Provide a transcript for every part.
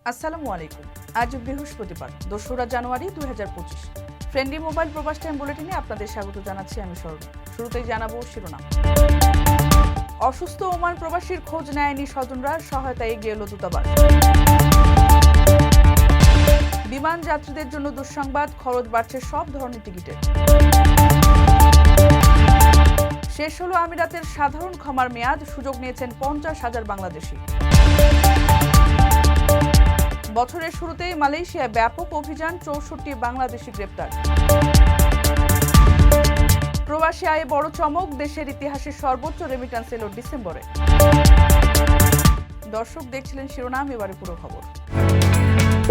আসসালামু আলাইকুম। আজ বৃহস্পতিবার ২রা জানুয়ারি ২০২৫। ফ্রেন্ডলি মোবাইল প্রবাস টাইম বুলেটিনে আপনাদের স্বাগত জানাচ্ছি আমি স্বর্ণ। শুরুতেই জানাবো শিরোনাম। অসুস্থ ওমান প্রবাসীর খোঁজ নেয়নি স্বজনরা, সহায়তায় এগিয়ে এলো দূতাবাস। বিমান যাত্রীদের জন্য দুঃসংবাদ, খরচ বাড়ছে সব ধরনের টিকিটের। শেষ হলো আমিরাতের সাধারণ ক্ষমার মেয়াদ, সুযোগ নিয়েছেন ৫০,০০০ বাংলাদেশি। বছরের শুরুতেই মালয়েশিয়ায় ব্যাপক অভিযান, ৬৪ বাংলাদেশি গ্রেপ্তার। প্রবাসী আয়ে বড় চমক, দেশের ইতিহাসে সর্বোচ্চ রেমিট্যান্স এলো ডিসেম্বরে। দর্শক দেখছিলেন শিরোনাম, এবারে পুরো খবর।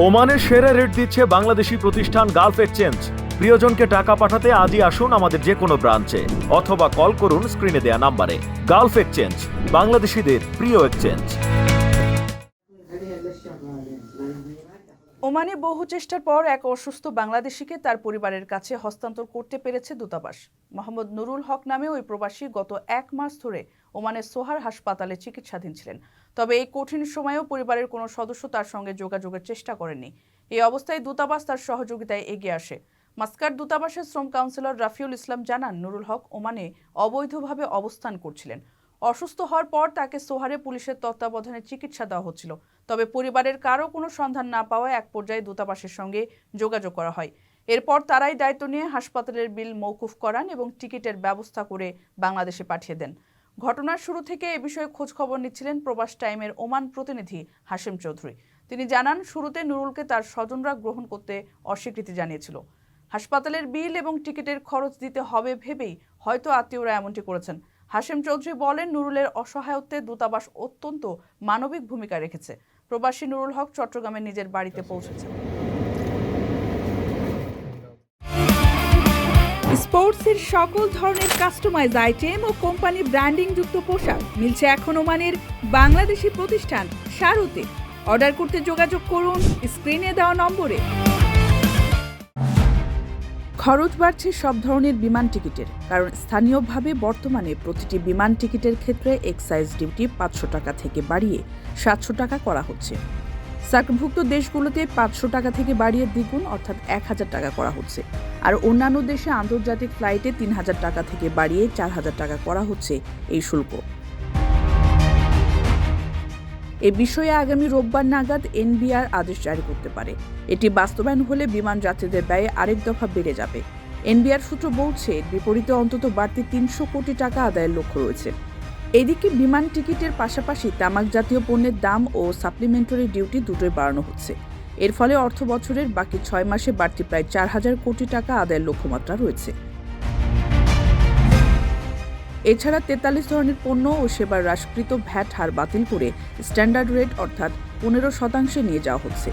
ওমানের সেরা রেট দিচ্ছে বাংলাদেশি প্রতিষ্ঠান গালফ এক্সচেঞ্জ। প্রিয়জনকে টাকা পাঠাতে আজই আসুন আমাদের যে কোনো ব্রাঞ্চে অথবা কল করুন স্ক্রিনে দেয়া নাম্বারে। গালফ এক্সচেঞ্জ, বাংলাদেশিদের প্রিয় এক্সচেঞ্জ। ওমানে বহু চেষ্টার পর এক অসুস্থ বাংলাদেশিকে তার পরিবারের কাছে হস্তান্তর করতে পেরেছে দূতাবাস। মোহাম্মদ নুরুল হক নামে ওই প্রবাসী গত ১ মাস ধরে ওমানের সোহার হাসপাতালে চিকিৎসাধীন ছিলেন। তবে এই কঠিন সময়েও পরিবারের কোনো সদস্য তার সঙ্গে যোগাযোগের চেষ্টা করেননি। এই অবস্থায় দূতাবাস তার সহযোগিতায় এগিয়ে আসে। মাস্কাট দূতাবাসের শ্রম কাউন্সিলর রাফিউল ইসলাম জানান, নুরুল হক ওমানে অবৈধভাবে অবস্থান করছিলেন। অসুস্থ হওয়ার পর তাকে সোহারে পুলিশের তত্ত্বাবধানে চিকিৎসা দেওয়া হচ্ছিল। তবে পরিবারের কারো কোনো সন্ধান না পাওয়ায় এক পর্যায়ে দূতাবাসের সঙ্গে যোগাযোগ করা হয়। এরপর তারাই দায়িত্ব নিয়ে হাসপাতালের বিল মওকুফ করান এবং টিকিটের ব্যবস্থা করে বাংলাদেশে পাঠিয়ে দেন। ঘটনার শুরু থেকে এ বিষয়ে খোঁজ খবর নিচ্ছিলেন প্রবাস টাইমের ওমান প্রতিনিধি হাশেম চৌধুরী। তিনি জানান, শুরুতে নুরুলকে তার স্বজনরা গ্রহণ করতে অস্বীকৃতি জানিয়েছিল। হাসপাতালের বিল এবং টিকিটের খরচ দিতে হবে ভেবেই হয়তো আত্মীয়রা এমনটি করেছেন। হাশেম চৌধুরী বলেন, নুরুলের অসহায়ত্বে দূতাবাস অত্যন্ত মানবিক ভূমিকা রেখেছে। প্রবাসী নুরুল হক চট্টগ্রামে নিজের বাড়িতে পৌঁছেছেন। স্পোর্টসের সকল ধরনের কাস্টমাইজ আইটেম ও কোম্পানি ব্র্যান্ডিং যুক্ত পোশাক মিলছে এখন ওমানের বাংলাদেশি প্রতিষ্ঠান শারুতে। অর্ডার করতে যোগাযোগ করুন স্ক্রিনে দেওয়া নম্বরে। খরচ বাড়ছে সব ধরনের বিমান টিকিটের, কারণ স্থানীয়ভাবে বর্তমানে প্রতিটি বিমান টিকিটের ক্ষেত্রে এক্সাইজ ডিউটি ৫০০ টাকা থেকে বাড়িয়ে ৭০০ টাকা করা হচ্ছে। সার্কভুক্ত দেশগুলোতে ৫০০ টাকা থেকে বাড়িয়ে দ্বিগুণ অর্থাৎ ১,০০০ টাকা করা হচ্ছে। আর অন্যান্য দেশে আন্তর্জাতিক ফ্লাইটে ৩,০০০ টাকা থেকে বাড়িয়ে ৪,০০০ টাকা করা হচ্ছে এই শুল্ক। এ বিষয়ে আগামী রোববার নাগাদ এনবিআর আদেশ জারি করতে পারে। এটি বাস্তবায়ন হলে বিমান যাত্রীদের ব্যয়ে আরেক দফা বেড়ে যাবে। এনবিআর সূত্র বলছে, বিপরীতে অন্তত বাড়তি ৩০০ কোটি টাকা আদায়ের লক্ষ্য রয়েছে। এদিকে বিমান টিকিটের পাশাপাশি তামাক জাতীয় পণ্যের দাম ও সাপ্লিমেন্টারি ডিউটি দুটোই বাড়ানো হচ্ছে। এর ফলে অর্থ বছরের বাকি ৬ মাসে বাড়তি প্রায় ৪,০০০ কোটি টাকা আদায়ের লক্ষ্যমাত্রা রয়েছে। এছাড়া ৪৩ ধরনের পণ্য ও সেবার হ্রাসকৃত ভ্যাট হার বাতিল করে স্ট্যান্ডার্ড রেট অর্থাৎ ১৫% নিয়ে যাওয়া হচ্ছে।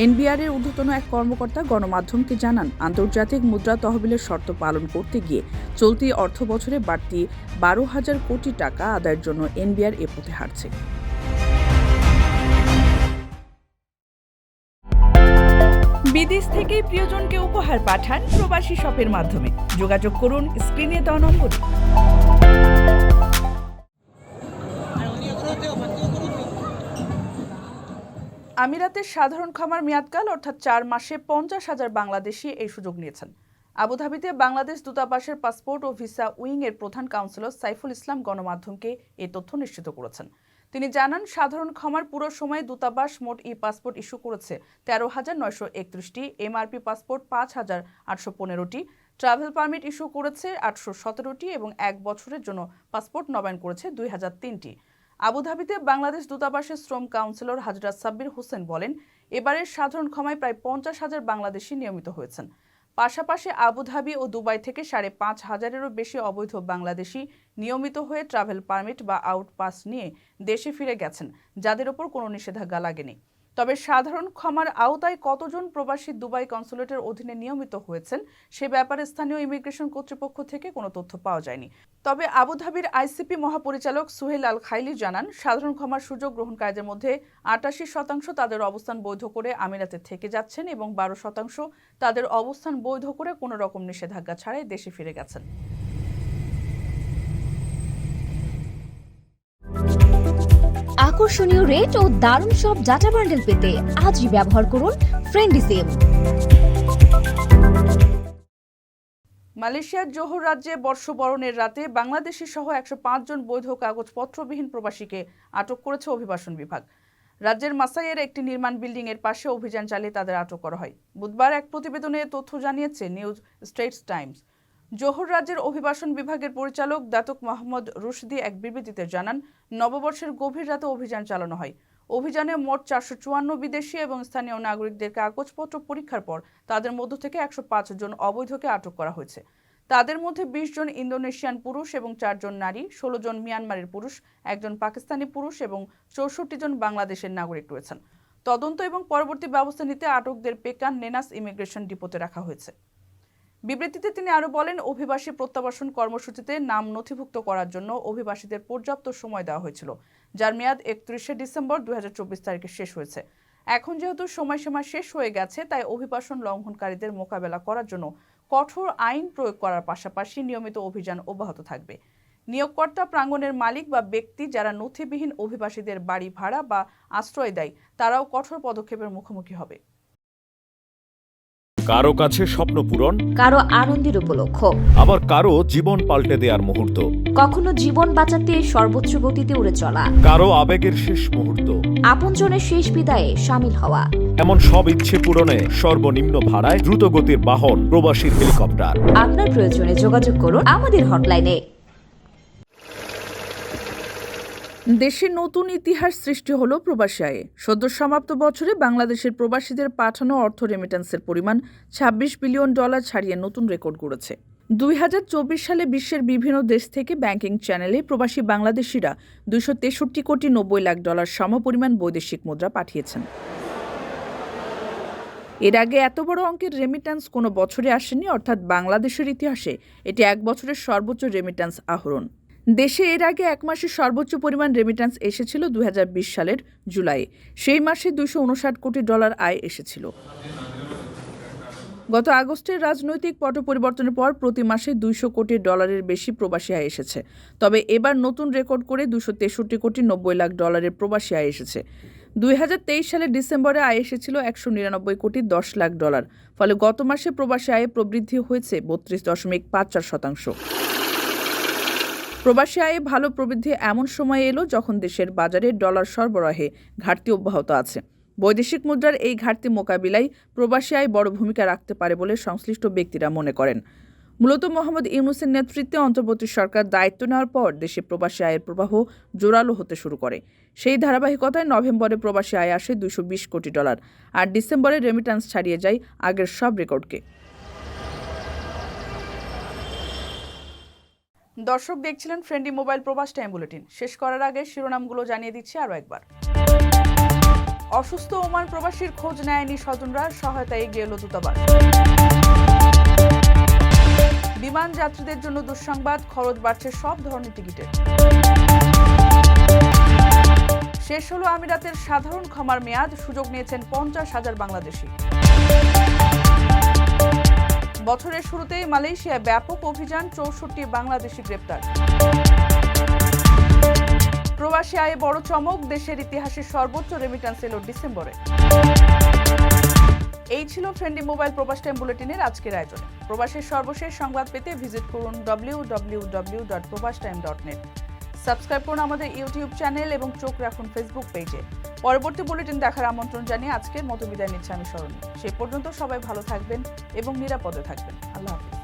এনবিআর এর ঊর্ধ্বতন এক কর্মকর্তা গণমাধ্যমকে জানান, আন্তর্জাতিক মুদ্রা তহবিলের শর্ত পালন করতে গিয়ে চলতি অর্থ বছরে বাড়তি ১২,০০০ কোটি টাকা আদায়ের জন্য এনবিআর এ পথে হাঁটছে। বিদেশ থেকে প্রিয়জনকে উপহার পাঠান প্রবাসী শপের মাধ্যমে। যোগাযোগ করুন স্ক্রিনে দেওয়া নম্বরে। আমিরাতের সাধারণ ক্ষমার মেয়াদকাল অর্থাৎ ৪ মাসে ৫০,০০০ বাংলাদেশি এই সুযোগ নিয়েছেন। আবুধাবিতে বাংলাদেশ দূতাবাসের পাসপোর্ট ও ভিসা উইং এর প্রধান কাউন্সিলর সাইফুল ইসলাম গণমাধ্যমকে এই তথ্য নিশ্চিত করেছেন। তিনি জানান, সাধারণ ক্ষমার পুরো সময়ে দূতাবাস মোট পাসপোর্ট ইস্যু করেছে ১৩,৯৩১টি, এমআরপি পাসপোর্ট ৫,৮১৫টি, ট্রাভেল পারমিট ইস্যু করেছে ৮১৭টি এবং ১ বছরের জন্য পাসপোর্ট নবায়ন করেছে ২,০০৩টি। আবুধাবিতে বাংলাদেশ দূতাবাসের শ্রম কাউন্সিলর হাজরা সাব্বির হোসেন বলেন, এবারের সাধারণ ক্ষমায় প্রায় ৫০,০০০ বাংলাদেশি নিয়মিত হয়েছেন। পাশাপাশি আবুধাবি ও দুবাই থেকে ৫,৫০০-এরও বেশি অবৈধ বাংলাদেশি নিয়মিত হয়ে ট্রাভেল পারমিট বা আউট পাস নিয়ে দেশে ফিরে গেছেন, যাদের ওপর কোনো নিষেধাজ্ঞা লাগেনি। তবে সাধারণ ক্ষমার আওতায় কতজন প্রবাসী দুবাই কনসুলেটের অধীনে নিয়মিত হয়েছেন সে ব্যাপারে স্থানীয় ইমিগ্রেশন কর্তৃপক্ষ থেকে কোনো তথ্য পাওয়া যায়নি। তবে আবুধাবির আইসিপি মহাপরিচালক সুহেল আল খাইলি জানান, সাধারণ ক্ষমার সুযোগ গ্রহণকারীদের মধ্যে ৮৮% তাদের অবস্থান বৈধ করে আমিরাতে থেকে যাচ্ছেন এবং ১২% তাদের অবস্থান বৈধ করে কোনো রকম নিষেধাজ্ঞা ছাড়াই দেশে ফিরে গেছেন। আকর্ষণীয় রেট ও দারুণ সব ডাটা বান্ডেল পেতে আজই ব্যবহার করুন ফ্রেন্ডলি সিম। মালয়েশিয়ার জোহর রাজ্যে বর্ষবরণের রাতে বাংলাদেশি সহ 105 জন বৈধ কাগজপত্রবিহীন প্রবাসীকে আটক করেছে অভিবাসন বিভাগ। রাজ্যের মাসাইয়ের একটি নির্মাণ বিল্ডিং এর পাশে অভিযান চালিয়ে তাদের আটক করা হয়। বুধবার এক প্রতিবেদনে তথ্য জানিয়েছে নিউজ স্টেটস টাইমস। জোহর রাজ্যের অভিবাসন বিভাগের পরিচালক দাতুক মোহাম্মদ রুশদি এক বিবৃতিতে জানান, নববর্ষের গভীর রাতে অভিযান চালানো হয়। অভিযানে মোট 454 বিদেশি এবং স্থানীয় নাগরিকদের কাগজপত্র পরীক্ষার পর তাদের মধ্য থেকে 105 জন অবৈধকে আটক করা হয়েছে। তাদের মধ্যে 20 জন ইন্দোনেশিয়ান পুরুষ এবং 4 জন নারী, 16 জন মিয়ানমারের পুরুষ, 1 জন পাকিস্তানি পুরুষ এবং 64 জন বাংলাদেশের নাগরিক রয়েছেন। তদন্ত এবং পরবর্তী ব্যবস্থা নিতে আটকদের পেকান নেনাস ইমিগ্রেশন ডিপোতে রাখা হয়েছে। বিবৃতিতে তিনি আরও বলেন, অভিবাসী প্রত্যাবাসন কর্মসূচিতে নাম নথিভুক্ত করার জন্য অভিবাসীদের পর্যাপ্ত সময় দেওয়া হয়েছিল, যার মেয়াদ 31 ডিসেম্বর 2024 তারিখে শেষ হয়েছে। এখন যেহেতু সময়সীমা শেষ হয়ে গেছে, তাই অভিবাসন লঙ্ঘনকারীদের মোকাবেলা করার জন্য কঠোর আইন প্রয়োগ করার পাশাপাশি নিয়মিত অভিযান অব্যাহত থাকবে। নিয়োগকর্তা, প্রাঙ্গণের মালিক বা ব্যক্তি যারা নথিবিহীন অভিবাসীদের বাড়ি ভাড়া বা আশ্রয় দেয়, তারাও কঠোর পদক্ষেপের মুখোমুখি হবে। কারো কাছে স্বপ্ন পূরণ, কারো আনন্দের উপলক্ষ, আবার কারো জীবন পাল্টে দেওয়ার মুহূর্ত, কখনো জীবন বাঁচাতে সর্বোচ্চ গতিতে উড়ে চলা, কারো আবেগের শেষ মুহূর্ত, আপনজনের শেষ বিদায়ে সামিল হওয়া। এমন সব ইচ্ছে পূরণে সর্বনিম্ন ভাড়ায় দ্রুতগতির বাহন প্রবাসীর হেলিকপ্টার। আপনার প্রয়োজনে যোগাযোগ করুন আমাদের হটলাইনে। দেশে নতুন ইতিহাস সৃষ্টি হলো প্রবাসী আয়ে। সদ্য সমাপ্ত বছরে বাংলাদেশের প্রবাসীদের পাঠানো অর্থ রেমিটেন্সের পরিমাণ $26 বিলিয়ন ছাড়িয়ে নতুন রেকর্ড গড়েছে। 2024 সালে বিশ্বের বিভিন্ন দেশ থেকে ব্যাংকিং চ্যানেলে প্রবাসী বাংলাদেশিরা $263 কোটি 90 লাখ সমপরিমাণ বৈদেশিক মুদ্রা পাঠিয়েছেন। এর আগে এত বড় অঙ্কের রেমিট্যান্স কোনো বছরে আসেনি, অর্থাৎ বাংলাদেশের ইতিহাসে এটি এক বছরের সর্বোচ্চ রেমিট্যান্স আহরণ। দেশে এর আগে এক মাসে সর্বোচ্চ পরিমাণ রেমিট্যান্স এসেছিল 2020 সালের জুলাইয়ে। সেই মাসে $259 কোটি আয় এসেছিল। গত আগস্টের রাজনৈতিক পট পরিবর্তনের পর প্রতি মাসে $200 কোটি বেশি প্রবাসী আয় এসেছে। তবে এবার নতুন রেকর্ড করে $263 কোটি 90 লাখ প্রবাসী আয় এসেছে। 2023 সালের ডিসেম্বরে আয় এসেছিল $199 কোটি 10 লাখ। ফলে গত মাসে প্রবাসী আয়ে প্রবৃদ্ধি হয়েছে 32.54%। প্রবাসী আয়ে ভালো প্রবৃদ্ধি এমন সময় এলো যখন দেশের বাজারে ডলার সরবরাহে ঘাটতি অব্যাহত আছে। বৈদেশিক মুদ্রার এই ঘাটতি মোকাবিলায় প্রবাসী আয় বড় ভূমিকা রাখতে পারে বলে সংশ্লিষ্ট ব্যক্তিরা মনে করেন। মূলত মোহাম্মদ ইউনূসের নেতৃত্বে অন্তর্বর্তী সরকার দায়িত্ব নেওয়ার পর দেশে প্রবাসী আয়ের প্রবাহ জোরালো হতে শুরু করে। সেই ধারাবাহিকতায় নভেম্বরে প্রবাসী আয় আসে $220 কোটি, আর ডিসেম্বরে রেমিট্যান্স ছাড়িয়ে যায় আগের সব রেকর্ডকে। দর্শক দেখছিলেন ফ্রেন্ডলি মোবাইল প্রবাস টাইম বুলেটিন। শেষ করার আগে শিরোনামগুলো জানিয়ে দিচ্ছি আরও একবার। অসুস্থ ওমান প্রবাসীর খোঁজ নেয়নি স্বজনরা, সহায়তায় এগিয়ে এলো দূতাবাস। বিমান যাত্রীদের জন্য দুঃসংবাদ, খরচ বাড়ছে সব ধরনের টিকিটের। শেষ হলো আমিরাতের সাধারণ ক্ষমার মেয়াদ, সুযোগ নিয়েছেন 50,000 বাংলাদেশি। বছরের শুরুতেই মালয়েশিয়ায় ব্যাপক অভিযান, 64 বাংলাদেশি গ্রেপ্তার। প্রবাসী আয়ে বড় চমক, দেশের ইতিহাসে সর্বোচ্চ রেমিট্যান্স এলো ডিসেম্বরে। এই ছিল ফ্রেন্ডলি মোবাইল প্রবাস টাইম বুলেটিনের আজকের আয়োজন। প্রবাসের সর্বশেষ সংবাদ পেতে ভিজিট করুন www.probastime.net। সাবস্ক্রাইব করুন আমাদের ইউটিউব চ্যানেল এবং চোখ রাখুন ফেসবুক পেজে। পরবর্তী বুলেটিন দেখার আমন্ত্রণ জানিয়ে আজকের মতো বিদায় নিচ্ছি আমি শরণ্য। সেই পর্যন্ত সবাই ভালো থাকবেন এবং নিরাপদে থাকবেন। আল্লাহ হাফেজ।